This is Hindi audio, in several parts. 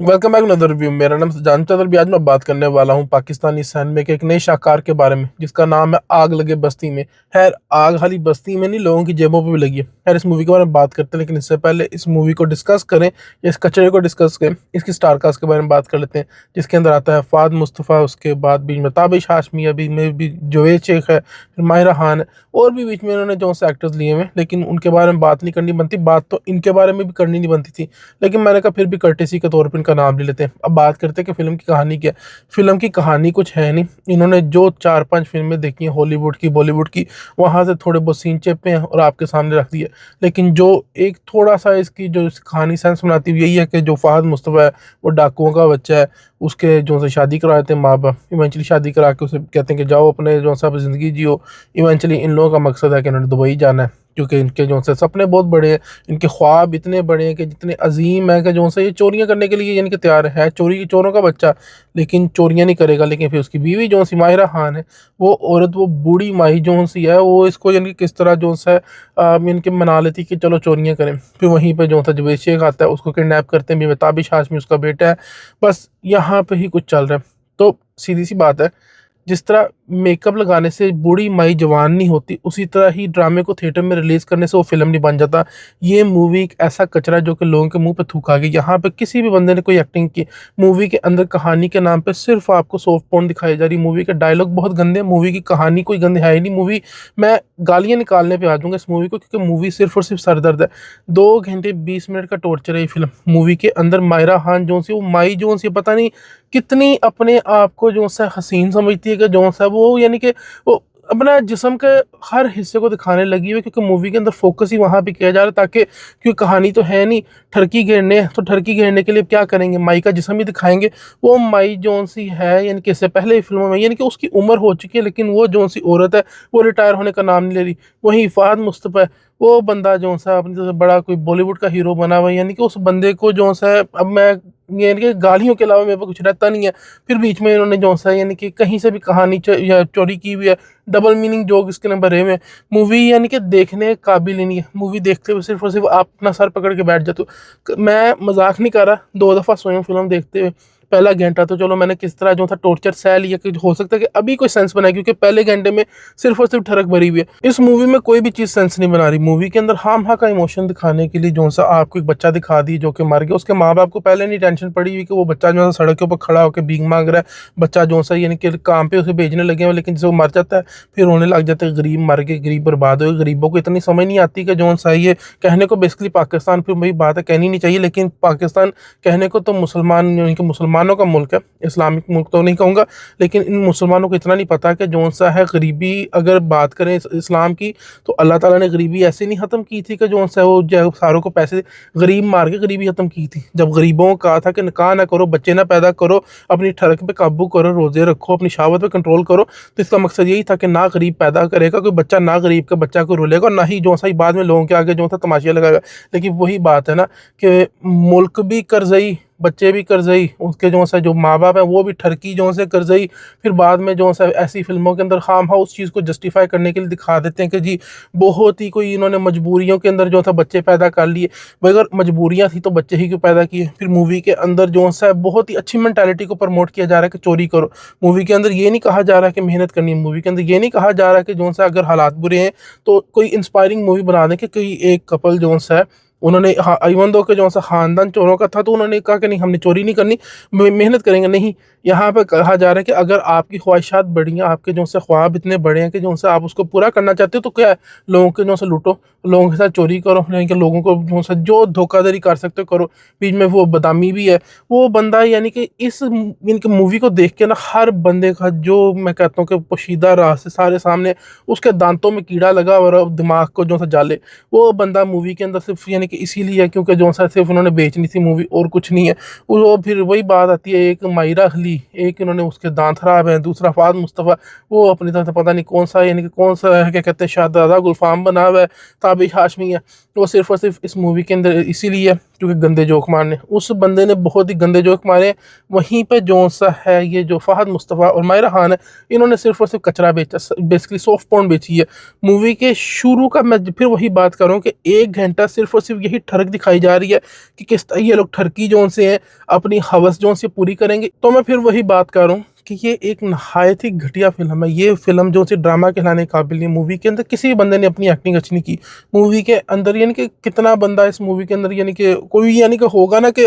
Welcome back another review. मेरा नाम सुजान चंद्र। भी आज मैं बात करने वाला हूँ पाकिस्तानी सैनिक के एक नए शाहकार के बारे में जिसका नाम है आग लगे बस्ती में। खैर, आग खाली बस्ती में नहीं, लोगों की जेबों पे भी लगी है। खैर, इस मूवी के बारे में बात करते हैं, लेकिन इससे पहले इस मूवी को डिस्कस करें, इस कचरे को डिस्कस करें, इसकी स्टार कास्ट के बारे में बात कर लेते हैं। जिसके अंदर आता है फाद मुस्तफ़ा, उसके बाद बीच में ताबिश हाशमी, अभी में भी जवेद शेख है, फिर माहिरा खान है, और भी बीच में इन्होंने जो से एक्टर्स लिए हुए हैं, लेकिन उनके बारे में बात नहीं करनी बनती। बात तो इनके बारे में भी करनी नहीं बनती थी, लेकिन मैंने कहा फिर भी कर्टेसी के तौर पर इनका नाम ले लेते हैं। अब बात करते हैं कि फिल्म की कहानी क्या है। फिल्म की कहानी कुछ है नहीं। इन्होंने जो 4-5 फिल्में देखी हैं, हॉलीवुड की, बॉलीवुड की, वहाँ से थोड़े बहुत सीन चेपे हैं और आपके सामने रख दिए। लेकिन जो एक थोड़ा सा इसकी जो कहानी सेंस बनाती हुई यही है कि जो फाहद मुस्तफ़ा है वो डाकुओं का बच्चा है। उसके जो से शादी करा देते हैं माँ बाप, इवेंचुअली शादी करा के उसे कहते हैं कि जाओ अपने जो सा ज़िंदगी जियो। इवेंचुअली इन लोगों का मकसद है कि इन्होंने दुबई जाना है, क्योंकि इनके जो से सपने बहुत बड़े हैं, इनके ख्वाब इतने बड़े हैं कि जितने अजीम है कि जो से ये चोरियां करने के लिए यानी कि तैयार है। चोरी चोरों का बच्चा, लेकिन चोरियां नहीं करेगा। लेकिन फिर उसकी बीवी जो सी माहिरा खान है, वो औरत, वो बूढ़ी माही जो सी है, वो इसको यानी कि किस तरह जो सा इनके मना लेती कि चलो चोरियां करें। फिर वहीं पे जो था जवेद शेख आता है, उसको किडनैप करते हैं। बेताबिश हाशमी उसका बेटा है। बस यहाँ पे ही कुछ चल रहा है। तो सीधी सी बात है, जिस तरह मेकअप लगाने से बूढ़ी माई जवान नहीं होती, उसी तरह ही ड्रामे को थिएटर में रिलीज करने से वो फिल्म नहीं बन जाता। ये मूवी एक ऐसा कचरा है जो कि लोगों के मुंह पे थूका गया। यहाँ पे किसी भी बंदे ने कोई एक्टिंग की। मूवी के अंदर कहानी के नाम पे सिर्फ आपको सॉफ्ट पोर्न दिखाई जा रही। मूवी के डायलॉग बहुत गंदे हैं, मूवी की कहानी कोई गंदी है ही नहीं। मूवी, मैं गालियां निकालने पे आ जाऊंगा इस मूवी को, क्योंकि मूवी सिर्फ और सिर्फ सरदर्द है। 2 घंटे 20 मिनट का टॉर्चर है ये फिल्म। मूवी के अंदर मायरा खान जो सी, वो माई जो सी, पता नहीं कितनी अपने आप को जो सा हसीन समझती है कि जो सा वो यानी कि वो अपना जिस्म के हर हिस्से को दिखाने लगी हुई है, क्योंकि मूवी के अंदर फोकस ही वहाँ पे किया जा रहा है। ताकि क्योंकि कहानी तो है नहीं, ठरकी घेरने हैं, तो ठरकी घेरने के लिए क्या करेंगे, माई का जिस्म ही दिखाएंगे। वो माई जोन सी है, यानी कि इससे पहले ही फिल्मों में यानी कि उसकी उम्र हो चुकी है, लेकिन वो जोन सी औरत है वो रिटायर होने का नाम नहीं ले रही। वहीं फाहद मुस्तफ़ा है, वो बंदा जो सा अपनी तरह से बड़ा कोई बॉलीवुड का हीरो बना हुआ है। यानी कि उस बंदे को जो सा है, अब मैं यानी कि गालियों के अलावा मेरे पास कुछ रहता नहीं है। फिर बीच में इन्होंने जो सा यानी कि कहीं से भी कहानी या चोरी की हुई है। डबल मीनिंग जोक इसके नंबर ए में। मूवी यानी कि देखने के काबिल ही नहीं है। मूवी देखते हुए सिर्फ और सिर्फ आप अपना सर पकड़ के बैठ जाते हो। मैं मजाक नहीं कर रहा, 2 दफ़ा सोया हूं फिल्म देखते हुए। पहला घंटा तो चलो मैंने किस तरह जो था टॉर्चर सह लिया कि हो सकता है कि अभी कोई सेंस बनाए, क्योंकि पहले घंटे में सिर्फ और सिर्फ ठरक भरी हुई है। इस मूवी में कोई भी चीज़ सेंस नहीं बना रही। मूवी के अंदर हाम हा का इमोशन दिखाने के लिए जो सा आपको एक बच्चा दिखा दी जो कि मर गया। उसके माँ बाप को पहले नहीं टेंशन पड़ी हुई कि वो बच्चा जो है सड़क के ऊपर खड़ा होकर भीख मांग रहा है। बच्चा जो सा यानी कि काम पे उसे भेजने लगे हैं, लेकिन जैसे वो मर जाता है फिर रोने लग जाते हैं। गरीब मर गए, गरीब बर्बाद हो गए। गरीबों को इतनी समझ नहीं आती कि जो सा ये कहने को बेसिकली पाकिस्तान, फिर वही बात है कहनी नहीं चाहिए, लेकिन पाकिस्तान कहने को तो मुसलमान यानी कि मुसलमानों का मुल्क है, इस्लामिक मुल्क तो नहीं कहूँगा। लेकिन इन मुसलमानों को इतना नहीं पता कि जो सा है गरीबी, अगर बात करें इस्लाम की, तो अल्लाह ताला ने गरीबी ऐसे नहीं ख़त्म की थी कि जो सा वो सारों को पैसे गरीब मार के गरीबी ख़त्म की थी। जब गरीबों को कहा था कि निकाह ना करो, बच्चे ना पैदा करो, अपनी ठरक पे काबू करो, रोज़े रखो, अपनी शहावत पे कंट्रोल करो, तो इसका मकसद यही था कि ना गरीब पैदा करेगा कोई बच्चा, ना गरीब का बच्चा को रुलेगा, और ना ही जो सा ही बाद में लोगों के आगे जो था तमाशिया लगाएगा। लेकिन वही बात है ना कि मुल्क भी कर्जई, बच्चे भी कर्जई, उसके जो सा जो माँ बाप है वो भी ठरकी जो से कर्जई। फिर बाद में जो सा ऐसी फिल्मों के अंदर खाम खा उस चीज़ को जस्टिफाई करने के लिए दिखा देते हैं कि जी बहुत ही कोई इन्होंने मजबूरियों के अंदर जो था बच्चे पैदा कर लिए। भाई अगर मजबूरियाँ थी तो बच्चे ही क्यों पैदा किए। फिर मूवी के अंदर जो सा बहुत ही अच्छी मेंटालिटी को प्रमोट किया जा रहा है कि चोरी करो। मूवी के अंदर ये नहीं कहा जा रहा कि मेहनत करनी है। मूवी के अंदर ये नहीं कहा जा रहा कि जो सा अगर हालात बुरे हैं तो कोई इंस्पायरिंग मूवी बना दें कि कोई एक कपल जो सा है उन्होंने, हाँ, इवन दो के जो सा खानदान चोरों का था, तो उन्होंने कहा कि नहीं हमने चोरी नहीं करनी, मेहनत करेंगे। नहीं, यहाँ पे कहा जा रहा है कि अगर आपकी ख्वाहिशात बड़ी हैं, आपके जो से ख्वाब इतने बड़े हैं कि जो से आप उसको पूरा करना चाहते हो, तो क्या है, लोगों के जो से लूटो, लोगों के साथ चोरी करो, यानी कि लोगों को जो से जो धोखाधड़ी कर सकते हो करो। बीच में वो बदामी भी है वो बंदा, यानी कि इस इनकी मूवी को देख के ना हर बंदे का जो मैं कहता हूँ कि पोशीदा राज से सारे सामने उसके दांतों में कीड़ा लगा और दिमाग को जो सा जाले, वो बंदा मूवी के अंदर सिर्फ यानी कि इसीलिए है क्योंकि जो सा सिर्फ उन्होंने बेचनी थी मूवी, और कुछ नहीं है। वो फिर वही बात आती है, एक मायरा अली, एक इन्होंने उसके दांत खराब हैं, दूसरा फाद मुस्तफ़ा वो अपनी तरफ से पता नहीं कौन सा यानी कि कौन सा है, क्या कहते हैं, शाहजादा गुलफाम बना हुआ है, ताबिश हाशमी है। वो सिर्फ और सिर्फ इस मूवी के अंदर इसीलिए क्योंकि गंदे जोक मारने, उस बंदे ने बहुत ही गंदे जोक मारे। वहीं पे जो सा है ये जो फहद मुस्तफ़ा और माहिरा खान है, इन्होंने सिर्फ और सिर्फ कचरा बेचा, बेसिकली सॉफ्ट पॉर्न बेची है। मूवी के शुरू का मैं फिर वही बात कर रहा हूँ कि 1 घंटा सिर्फ और सिर्फ यही ठरक दिखाई जा रही है कि किस तरह ये लोग ठरकी जोन से हैं अपनी हवस जोन से पूरी करेंगे। तो मैं फिर वही बात कर रहा हूँ कि ये एक नहायत ही घटिया फिल्म है। ये फिल्म जो सी ड्रामा कहलाने के काबिल नहीं। मूवी के अंदर किसी भी बंदे ने अपनी एक्टिंग अच्छी नहीं की। मूवी के अंदर यानी कि कितना बंदा इस मूवी के अंदर यानी कि कोई यानी कि होगा ना कि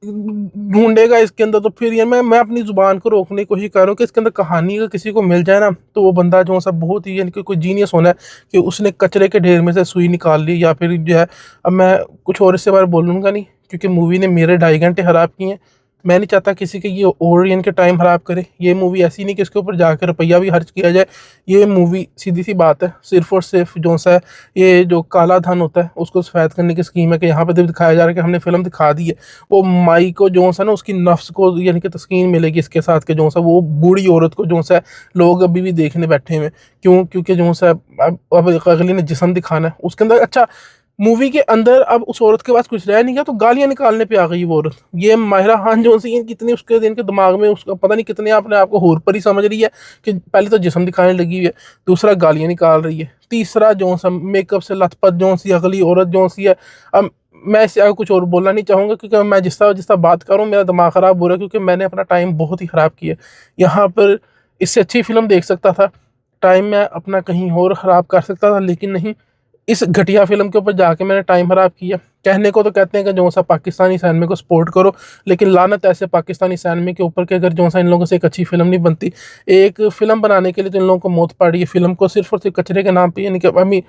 ढूंढेगा इसके अंदर, तो फिर ये मैं अपनी जुबान को रोकने की कोशिश कर रहा हूँ कि इसके अंदर कहानी अगर किसी को मिल जाए ना, तो वो बंदा जो सा बहुत ही यानी कि कोई जीनियस होना है कि उसने कचरे के ढेर में से सुई निकाल ली या फिर जो है। अब मैं कुछ और इससे बारे बोलूँगा नहीं, क्योंकि मूवी ने मेरे 2.5 घंटे ख़राब किए हैं। मैं नहीं चाहता किसी के ये और इनके टाइम ख़राब करे। ये मूवी ऐसी नहीं कि इसके ऊपर जाकर रुपया भी खर्च किया जाए। ये मूवी सीधी सी बात है, सिर्फ और सिर्फ जो सा है ये जो काला धन होता है उसको सफ़ेद करने की स्कीम है कि यहाँ पे तो दिखाया जा रहा है कि हमने फिल्म दिखा दी है। वो माई को जो सा ना उसकी नफ्स को यानी कि तस्कीन मिलेगी इसके साथ के जो सा वो बूढ़ी औरत को जो सा लोग अभी भी देखने बैठे हुए। क्यों? क्योंकि जो सा अब अगली ने जिस्म दिखाना है उसके अंदर। अच्छा, मूवी के अंदर अब उस औरत के पास कुछ रह नहीं गया तो गालियां निकालने पे आ गई वो औरत। ये माहिरा खान जो सी कितनी उसके इनके दिमाग में उसका पता नहीं कितने अपने आप को हूर पर ही समझ रही है कि पहले तो जिस्म दिखाने लगी हुई है, दूसरा गालियां निकाल रही है, तीसरा जो सा मेकअप से लथपथ जो सी अगली औरत जो सी है। अब मैं इससे आगे कुछ और बोलना नहीं चाहूँगा क्योंकि मैं जिस तरह बात कर रहा हूँ मेरा दिमाग ख़राब हो रहा है, क्योंकि मैंने अपना टाइम बहुत ही ख़राब किया यहाँ पर। इससे अच्छी फिल्म देख सकता था, टाइम मैं अपना कहीं और ख़राब कर सकता था, लेकिन नहीं, इस घटिया फिल्म के ऊपर जाके मैंने टाइम खराब किया। कहने को तो कहते हैं कि जो सा पाकिस्तानी सैनिक को सपोर्ट करो, लेकिन लानत ऐसे पाकिस्तानी सैनिक के ऊपर कि अगर जो सा इन लोगों से एक अच्छी फिल्म नहीं बनती। एक फिल्म बनाने के लिए तो इन लोगों को मौत पड़ी है फिल्म को सिर्फ और सिर्फ कचरे के नाम पे। यानी कि मैं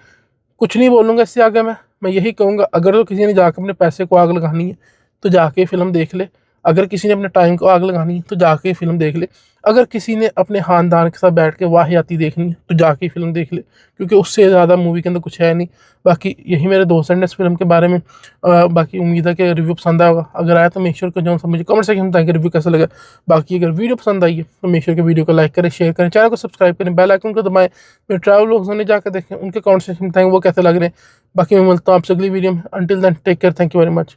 कुछ नहीं बोलूँगा इससे आगे। मैं यही कहूँगा, अगर तो किसी ने जाकर अपने पैसे को आग लगानी है तो जाके फिल्म देख ले। अगर किसी ने अपने टाइम को आग लगानी है तो जाके फिल्म देख ले। अगर किसी ने अपने ख़ानदान के साथ बैठ के वाहियाती देखनी है तो जाके फिल्म देख ले, क्योंकि उससे ज़्यादा मूवी के अंदर कुछ है नहीं। बाकी यही मेरे दोस्त हैं इस फिल्म के बारे में। बाकी उम्मीद है कि रिव्यू पसंद आएगा। अगर आया तो मेक श्योर जो सा मुझे कमेंट सेक्शन में बताएं कि रिव्यू कैसा लगा। बाकी अगर वीडियो पसंद आई है तो मेक श्योर के वीडियो को लाइक करें, शेयर करें, चैनल को सब्सक्राइब करें, बेल आइकन को दबाएं। मेरे ट्रैवल लोग ने जाकर देखें, उनके कमेंट सेक्शन में बताएंगे वो कैसे लग रहे हैं। बाकी मैं मिलता हूँ आपसे अगली वीडियो में। Until then take care, thank you very much.